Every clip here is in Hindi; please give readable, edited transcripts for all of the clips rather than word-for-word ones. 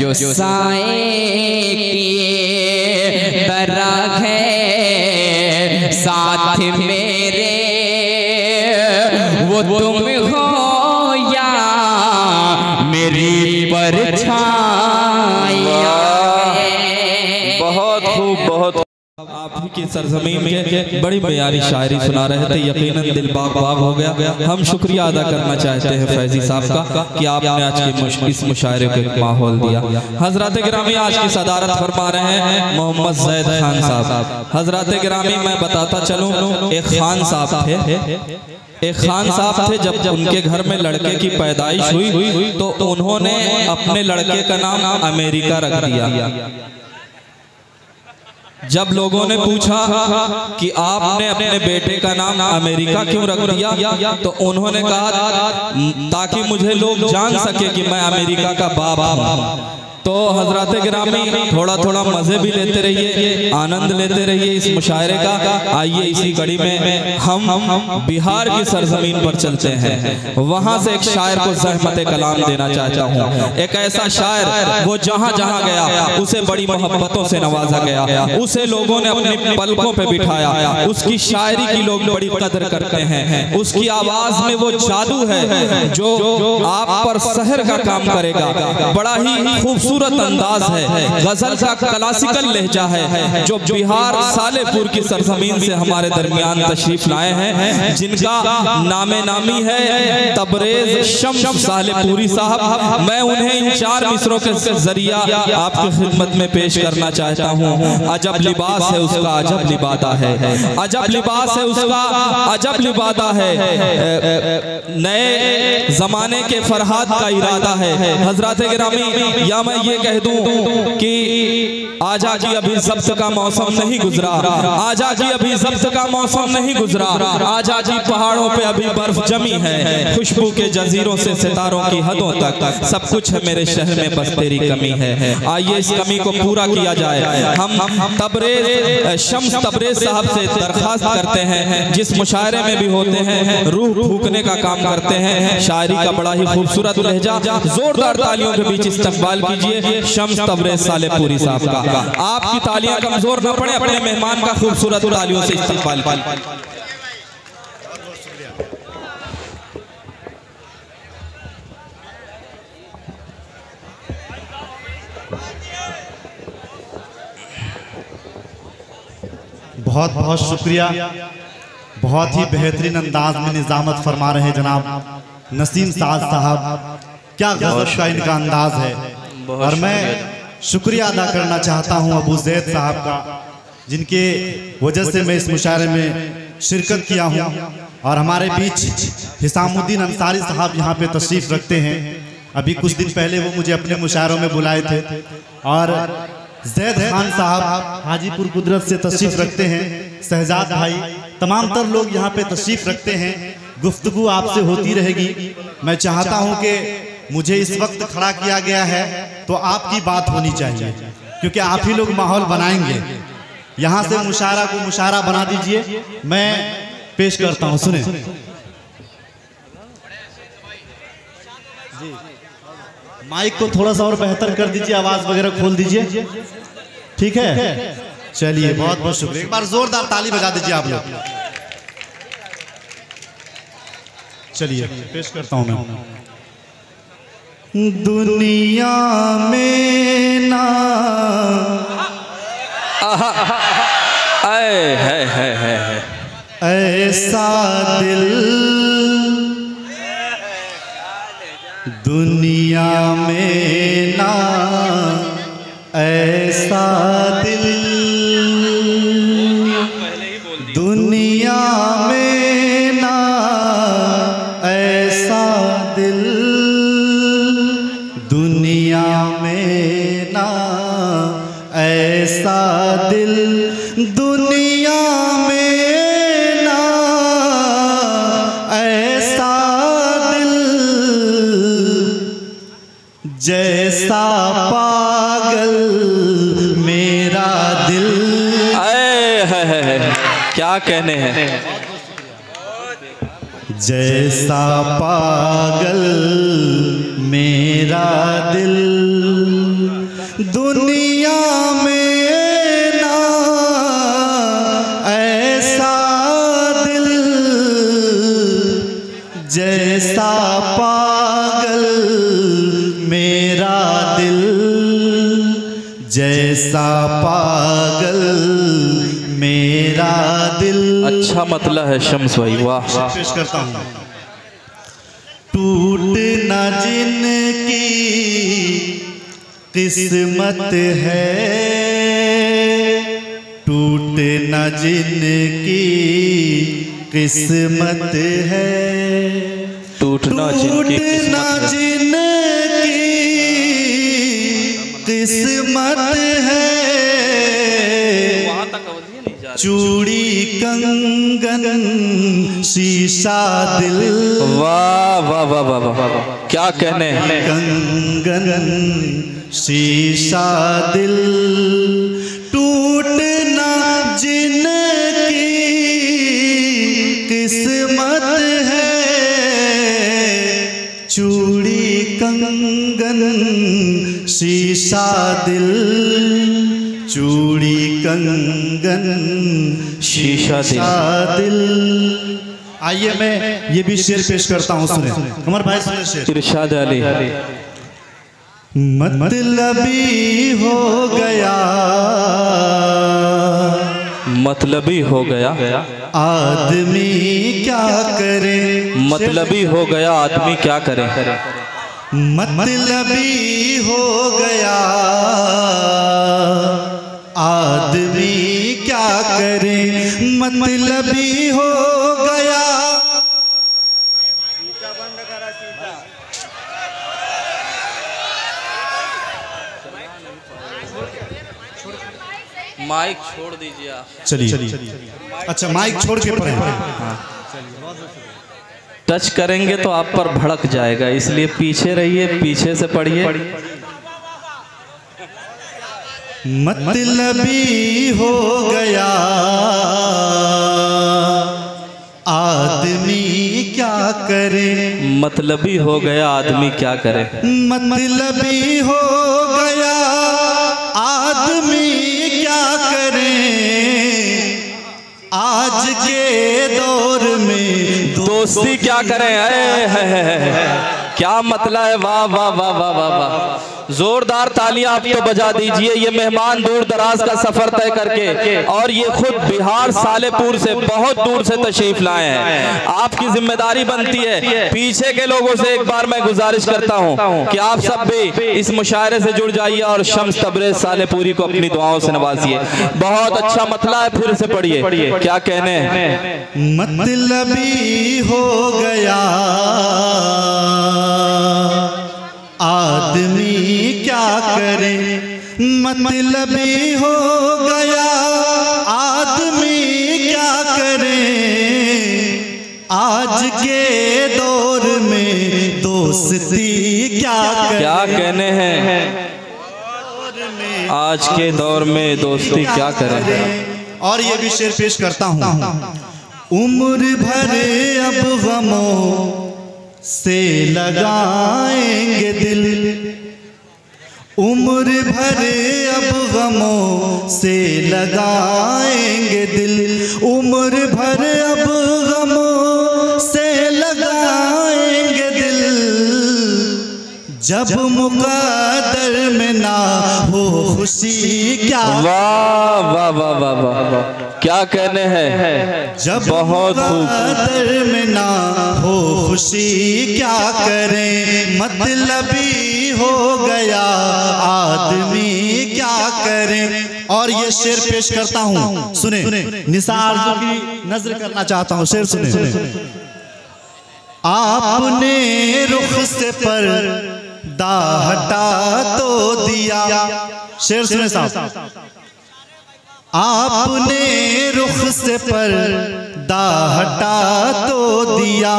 जो साए किए तरह है साथ मेरे, वो तुम हो या मेरी परछाइयाँ। बहुत खूब, बहुत आप ही की सरजमीन में बड़ी प्यारी शायरी सुना रहे थे, यकीनन दिल बाग बाग हो गया। हम शुक्रिया अदा करना चाहते हैं फैजी साहब का कि आपने आज के इस मुशायरे को एक माहौल दिया। हजरत गिरामी आज की सदारत फरमा रहे हैं मोहम्मद जैद खान साहब। हजरत गिरामी मैं बताता चलूं, एक खान साहब थे, एक खान साहब थे। जब उनके घर में लड़के की पैदाइश हुई तो उन्होंने अपने लड़के का नाम अमेरिका रख दिया। जब लोगों ने पूछा कि आपने अपने बेटे का नाम अमेरिका क्यों रख दिया, तो उन्होंने कहा ताकि मुझे लोग जान सके कि मैं अमेरिका का बाप हूँ। तो हजरत गिरामी थोड़ा थोड़ा मजे भी लेते रहिए, आनंद लेते रहिए इस मुशायरे का। आइए इसी कड़ी में हम बिहार की सरजमीन पर चलते हैं। वहां से एक शायर को ज़हमत कलाम देना चाहता हूँ। एक ऐसा शायर वो जहाँ जहाँ गया उसे बड़ी मोहब्बतों से नवाजा गया, उसे लोगों ने अपनी पलकों पे बिठाया, उसकी शायरी की लोग बड़ी कदर करते हैं। उसकी आवाज में वो जादू है जो आप पर सहर का काम करेगा। बड़ा ही खूबसूरत अंदाज है, गजल का क्लासिकल लहजा है, जो बिहार सालेपुर की सरजमीन से हमारे दरमियान तशरीफ लाए हैं, जिनका नामे नामी है तबरेज शम्स सालेपुरी साहब। मैं उन्हें इन 4 मिसरों के जरिया आपकी खिदमत में पेश करना चाहता हूँ। अजब लिबास है उसका, अजब लिबादा है, अजब लिबास है उसका, अजब लिबादा है। नए जमाने के फरहाद का इरादा है। हजरत गिरामी या मैं ये कह दूं कि आजा जी अभी ज़ब्त का मौसम नहीं गुजरा, आजा जी अभी ज़ब्त का मौसम नहीं गुजरा, आजा जी पहाड़ों पे अभी बर्फ जमी है, खुशबू के जजीरों से सितारों की हदों तक सब कुछ है मेरे शहर में, बस तेरी कमी है। आइए इस कमी को पूरा किया जाए। हम तबरेज शम्स तबरेज साहब से दरख्वास्त करते हैं, जिस मुशायरे में भी होते हैं रूह फूकने का काम करते हैं। शायरी का बड़ा ही खूबसूरत लहजा, जोरदार तालियों के बीच इस्तकबाल कीजिए शम्स तबरेज सालेपुरी साहब का। आपकी तालियां कमजोर न पड़े, अपने मेहमान का खूबसूरत तालियों से इस्तकबाल कीजिए। बहुत बहुत शुक्रिया। बहुत ही बेहतरीन अंदाज में निजामत फरमा रहे जनाब नसीम साद साहब। क्या गजब का इनका अंदाज है। और मैं शुक्रिया अदा करना चाहता हूं अबू जैद साहब का, जिनके वजह से मैं इस मुशायरे में शिरकत किया हूं। और हमारे बीच हिसामुद्दीन अंसारी साहब यहाँ पे तशरीफ़ रखते हैं। अभी कुछ दिन पहले वो मुझे अपने मुशायरों में बुलाए थे। और जैद खान साहब हाजीपुर कुदरत से तशरीफ़ रखते हैं, शहजाद भाई, तमाम तर लोग यहाँ पे तशरीफ़ रखते हैं। गुफ्तगू आपसे होती रहेगी। मैं चाहता हूँ कि मुझे इस वक्त खड़ा किया गया है तो आपकी बात होनी चाहिए, क्योंकि आप ही लोग माहौल बनाएंगे। यहाँ से मुशायरा को मुशायरा बना दीजिए। मैं पेश करता हूँ, सुने। माइक को थोड़ा सा और बेहतर कर दीजिए, आवाज वगैरह खोल दीजिए, ठीक है। चलिए, बहुत बहुत शुक्रिया। एक बार जोरदार ताली बजा दीजिए आप लोग। चलिए पेश करता हूं मैं। दुनिया में ना ऐसा दिल, दुनिया में ना ऐसा दिल, दुनिया में ना ऐसा दिल, दुनिया में ना ऐसा दिल, दुनिया में ना ऐसा दिल, जैसा पागल मेरा दिल। क्या कहने हैं। जैसा पागल मेरा दिल, दुनिया में ना ऐसा दिल जैसा पागल मेरा दिल, जैसा पागल मेरा दिल। अच्छा मतलब है शम्स भाई, वाह। पेश करता हूँ। टूट न जिनकी किस्मत है, टूट न जिनकी किस्मत है, टूटना जिनकी किस्मत है, चूड़ी कंगन शीशा दिल। वाह वाह वाह वाह वाह, क्या कहने हैं। कंगन शीशा दिल, टूटना जिनकी किस्मत है, चूड़ी कंगन शीशा दिल, चूड़ी कंगन शीशा दिल। आइए मैं ये भी शेर पेश करता हूँ, सुने कमर भाई, सुने शेर। इरशाद अली। मतलबी हो गया, मतलबी हो गया आदमी क्या करे, मतलबी हो गया आदमी क्या करे। मतलबी हो गया आदमी क्या करे, मतलबी हो गया। माइक छोड़ दीजिए आप। चलिए अच्छा, माइक छोड़ के पढ़ें। टच करेंगे तो आप पर भड़क जाएगा, इसलिए पीछे रहिए, पीछे से पढ़िए। मतलबी हो गया आदमी क्या करे, मतलबी हो गया आदमी क्या करे। मतलबी हो गया आदमी क्या करे, आज के दौर में दोस्ती क्या करें। क्या मतलब है, वाह वाह वाह वाह वाह वाह। जोरदार तालियां आप तो बजा दीजिए। ये मेहमान दूर दराज का सफर तय करके और ये खुद बिहार सालेपुर से बहुत दूर से तशरीफ लाए हैं। आपकी जिम्मेदारी बनती है, पीछे के लोगों से एक बार मैं गुजारिश करता हूं कि आप सब भी इस मुशायरे से जुड़ जाइए और शम्स तबरेज सालेपुरी को अपनी दुआओं से नवाजिए। बहुत अच्छा मतला है, फिर से पढ़िए, क्या कहने हैं। मतलबी हो गया आदमी क्या करे, मतलबी हो गया आदमी क्या करे, आज के दौर में दोस्ती क्या करे। क्या कहने हैं, आज के दौर में दोस्ती क्या करें। और ये भी शेर पेश करता हूँ। उम्र भर अब गमों से लगाएंगे दिल, उम्र भर अब गमों से लगाएंगे दिल, उम्र भर अब गमों से लगाएंगे दिल, जब मुक़द्दर में ना हो खुशी क्या। वाह वाह वाह वाह वाह, क्या कहने हैं। जब बहुत मुक़द्दर में ना हो खुशी क्या करें, मतलबी हो गया आदमी क्या करें। और ये शेर पेश करता हूँ, सुने निसार की नजर करना चाहता हूँ, शेर सुने। आपने रुख से पर्दा हटा तो दिया, शेर सुने साहब। आपने रुख से पर्दा हटा तो दिया,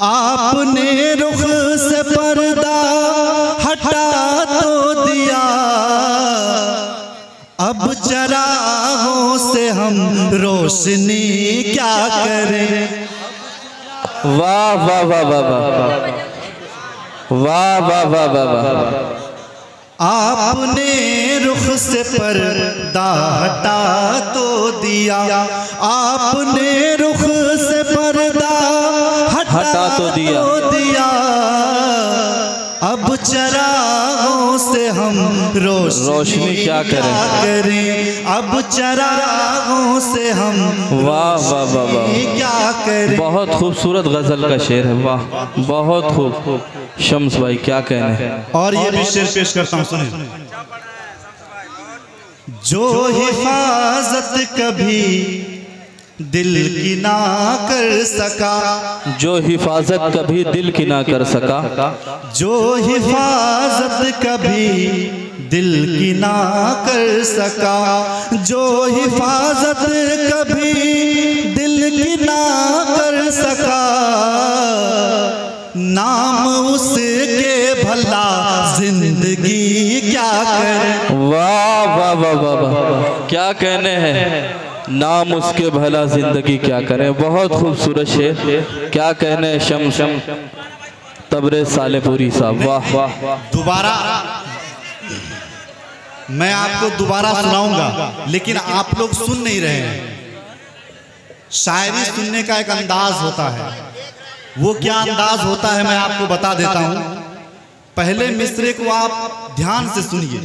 आपने रुख से पर्दा हटा तो दिया, अब चरागों से हम रोशनी क्या करें। वाह वाह वाह वाह वाह वाह वाह वाह वाह वाह। आपने रुख से पर्दा हटा तो दिया, आपने रुख से पर्दा हटा तो दिया। अब चरागों से हम रोशनी क्या करें, अब चरागों से हम वाह वाह वाह वाह, क्या करें। बहुत खूबसूरत गजल का शेर है, वाह बहुत खूब। शम्स भाई क्या कहने हैं। और ये भी शेर पेश करता हूँ, सुनिए। जो हिफाजत कभी दिल की ना कर सका, जो हिफाजत कभी दिल की ना कर सका, जो हिफाजत कभी दिल की ना कर सका, जो हिफाजत कभी दिल की ना कर सका, नाम उसके भला जिंदगी क्या करे। वाह वाह वाह वाह वाह, क्या कहने हैं। नाम उसके भला जिंदगी क्या करे, बहुत खूबसूरत शेर। क्या कहने हैं शम्स तबरेज़ सालेपुरी साहब, वाह वाह। दोबारा मैं आपको दोबारा सुनाऊंगा, लेकिन आप लोग सुन नहीं रहे हैं। शायरी सुनने का एक अंदाज होता है, वो क्या अंदाज होता है मैं आपको बता देता हूं। पहले मिसरे को आप ध्यान से सुनिए,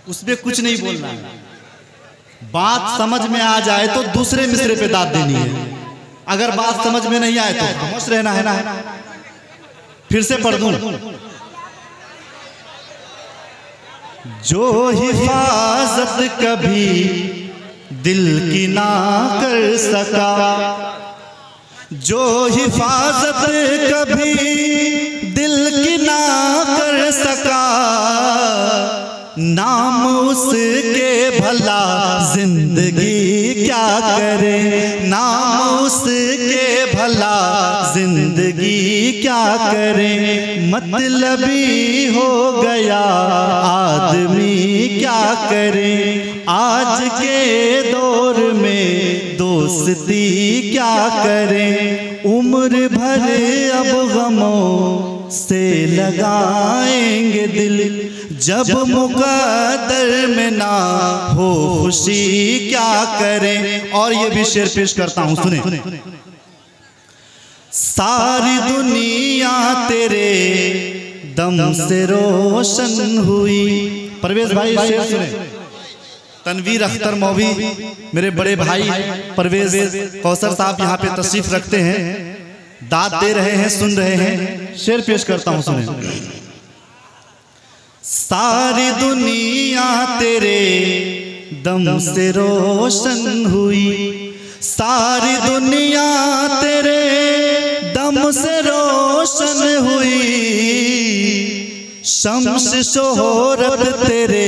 उसमें कुछ नहीं बोलना है। बात समझ में आ जाए तो दूसरे मिसरे पे दाद देनी है, अगर बात समझ में नहीं आए तो खामोश रहना है ना। फिर से पढ़ दूं। जो हिफाजत कभी दिल की ना कर सका, जो हिफाजत कभी दिल की ना कर सका, नाम उसके भला जिंदगी क्या करे, नाम उसके भला जिंदगी क्या करे। मतलबी हो गया आदमी क्या करे, आज के दौर में दोस्ती क्या करे। उम्र भर अब गमों से लगाएंगे दिल, जब मुकद्दर में ना हो खुशी क्या करें। और ये भी शेर पेश करता हूं, सुने। सारी दुनिया तेरे दम से रोशन हुई। परवेज भाई शेर सुने। तनवीर अख्तर मौवी मेरे बड़े भाई परवेज कौसर साहब यहाँ पे तशरीफ रखते हैं, दाद दे रहे हैं, सुन रहे हैं। शेर पेश करता हूं, सुने। सारी दुनिया तेरे दम से रोशन हुई, सारी दुनिया तेरे दम से रोशन हुई। शम्स शोहरत तेरे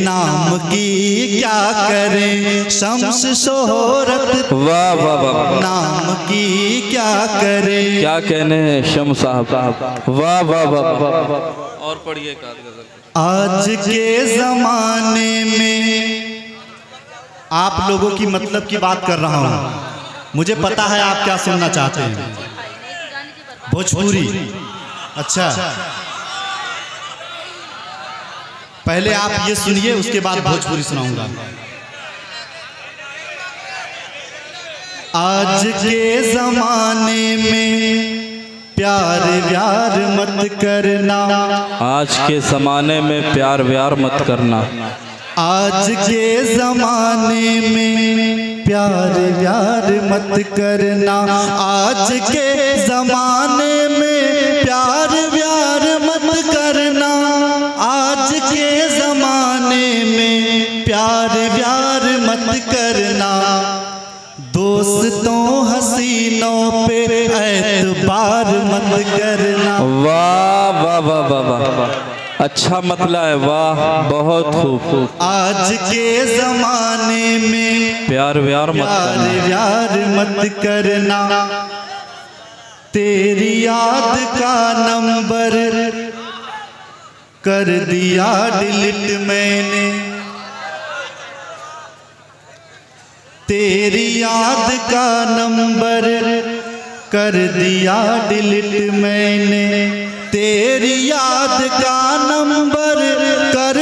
नाम की क्या करें, शम्स शोहरत वाह वाह वाह, नाम की क्या करें। क्या कहने हैं शम्स साहब, वाह वाह वाह। और पढ़िए आज के जमाने में आप लोगों की मतलब की बात कर रहा हूं, मुझे पता है आप क्या सुनना चाहते हैं। भोजपुरी, अच्छा पहले आप ये सुनिए, उसके बाद भोजपुरी सुनाऊंगा। आज के जमाने में प्यार व्यार मत करना, आज के ज़माने में प्यार व्यार मत करना। आज के ज़माने में प्यार व्यार मत करना, आज के ज़माने में प्यार व्यार मत करना, आज के ज़माने में प्यार व्यार मत करना। दोस्तों हसीनों पे एतबार मत करना। वाह वाह वाह वाह वाह, अच्छा मतलब है, वाह बहुत खूब। आज के जमाने में प्यार व्यार मत करना, तेरी याद का नंबर कर दिया डिलीट मैंने, तेरी याद का नंबर कर दिया डिलीट मैंने, तेरी याद का नंबर कर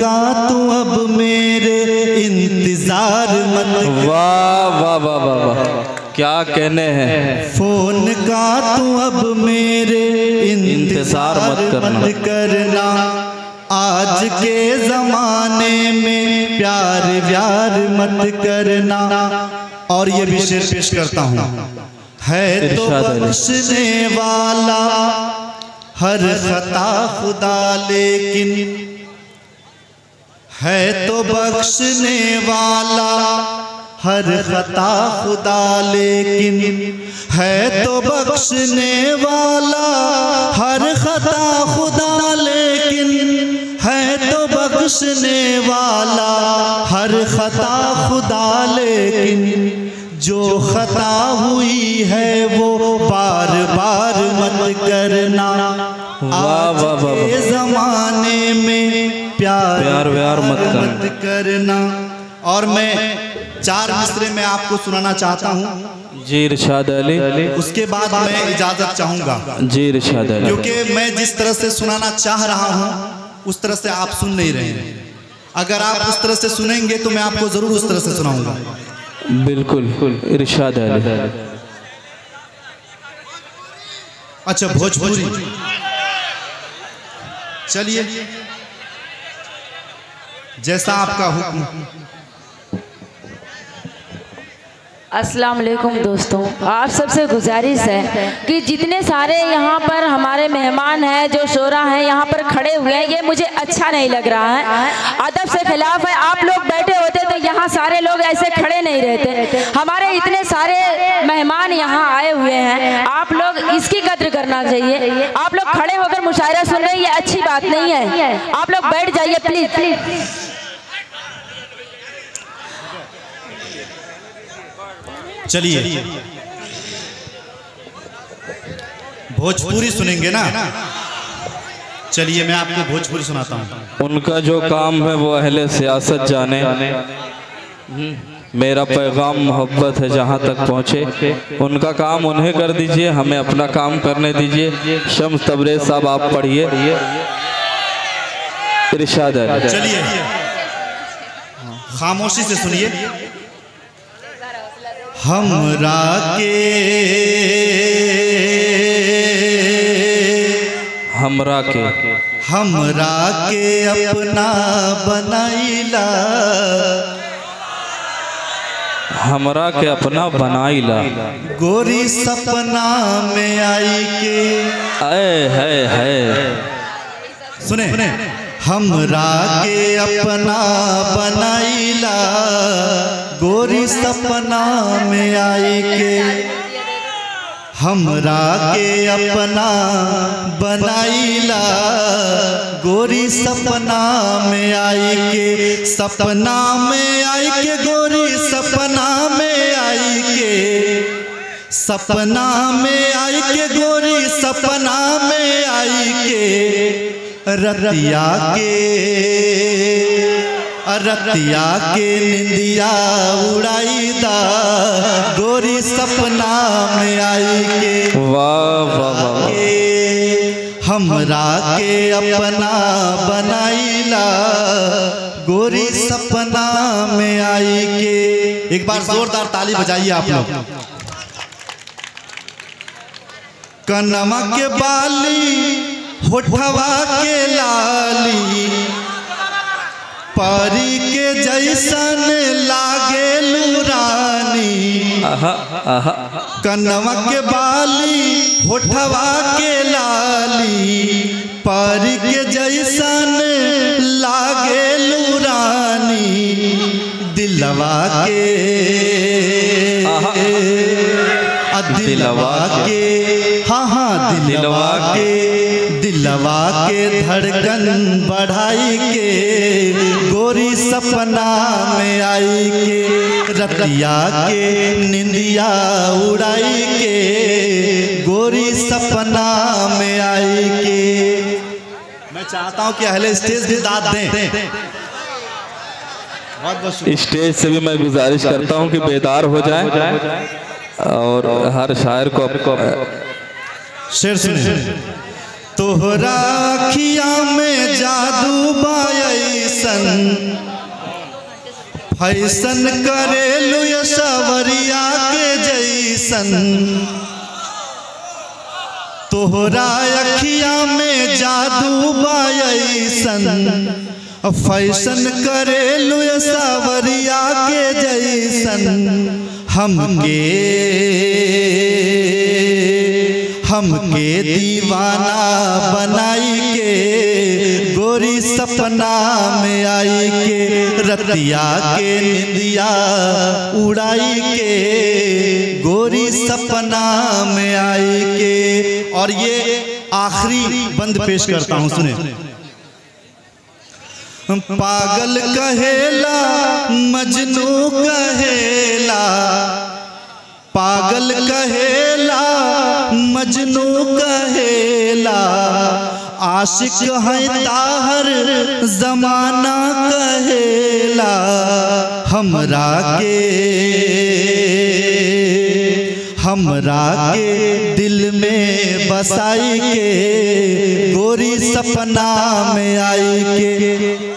का तू अब मेरे इंतजार मत। वाह वाह वाह वाह वाह, क्या कहने हैं। फोन का तू अब मेरे इंतजार मत करना। आज के जमाने में प्यार व्यार मत करना। और ये भी शेर पेश करता हूँ। है तो बख्शने वाला हर खता खुदा, लेकिन है तो बख्शने वाला हर खता खुदा, लेकिन है तो बख्शने वाला हर खता खुदा, लेकिन है तो बख्शने वाला हर खता खुदा, लेकिन जो खता हुई है वो बार बार मत करना। आज के जमाने में प्यार व्यार मत करना। और मैं 4 मिसरे में आपको सुनाना चाहता हूँ जी इरशाद अली। उसके बाद मैं इजाजत चाहूंगा जी इरशाद अली, क्योंकि मैं जिस तरह से सुनाना चाह रहा हूँ उस तरह से आप सुन नहीं रहे हैं। अगर आप उस तरह से सुनेंगे तो मैं आपको जरूर उस तरह से सुनाऊंगा। बिल्कुल इरशाद अली। अच्छा भोजपुरी, चलिए जैसा आपका हुक्म। अस्सलाम वालेकुम दोस्तों, आप सबसे गुजारिश है कि जितने सारे यहाँ पर हमारे मेहमान हैं, जो शोरा हैं यहाँ पर खड़े हुए हैं, ये मुझे अच्छा नहीं लग रहा है, अदब से खिलाफ है। आप लोग बैठे होते तो यहाँ सारे लोग ऐसे खड़े नहीं रहते। हमारे इतने सारे मेहमान यहाँ आए हुए हैं, आप लोग इसकी कद्र करना चाहिए। आप लोग खड़े होकर मुशायरा सुन रहे हैं, ये अच्छी बात नहीं है। आप लोग बैठ जाइए प्लीज। चलिए भोजपुरी सुनेंगे ना। चलिए मैं आपको भोजपुरी सुनाता हूँ। उनका जो काम है वो अहले सियासत जाने, मेरा पैगाम मोहब्बत है जहाँ तक पहुँचे। उनका काम उन्हें कर दीजिए, हमें अपना काम करने दीजिए। शम्स तबरेज साहब आप पढ़िए इरशाद है। चलिए खामोशी से सुनिए। हमरा के अपना बनाइला, हमरा के अपना बनाइला। गोरी सपना में आई के है सुने। हमरा के अपना बनाइला, गोरी सपना में आई के। हमरा के अपना बनाइला, गोरी सपना में आई के। सपना में आई के गोरी सपना में आई के। सपना में आई के गोरी सपना में आई के। रतिया के निंदिया उड़ाईदा, गोरी सपना में आई के। वाह वाह वाह। हमरा के अपना बनाइला, गोरी सपना में आई के। एक बार जोरदार ताली बजाइए आप लोग। कनमा के बाली होठवा के लाली, परी के जैसन लागे लुरानी। कनवा के बाली होठवा के लाली, परी के जैसन लागे लुरानी। दिलवा के दिलवा के धड़कन बढ़ाई के, गोरी सपना में आई के। रतिया के निंदिया उड़ाई के, गोरी सपना में आई के। मैं चाहता हूँ कि अहले स्टेज भी दाद दें। स्टेज से भी मैं गुजारिश करता हूँ कि बेदार हो जाए और हर शायर को शेर सुने। तोहरा अखिया में जादू बायसन फैसन करेलु सवरिया के जैसन। तोहरा अखिया में जादू बायसन फैसन करेलु सवरिया के जैसन। हमके दीवाना बनाई के गोरी सपना में आई के रतिया के निंदिया उड़ाई के गोरी सपना में आई के। और ये आखिरी बंद पेश करता हूं, सुने। पागल कहेला मजनू कहेला, पागल कहेला मजनू कहेला, आशिक है ताहर जमाना कहेला। हमरा के दिल में बसाई के गोरी सपना में आई के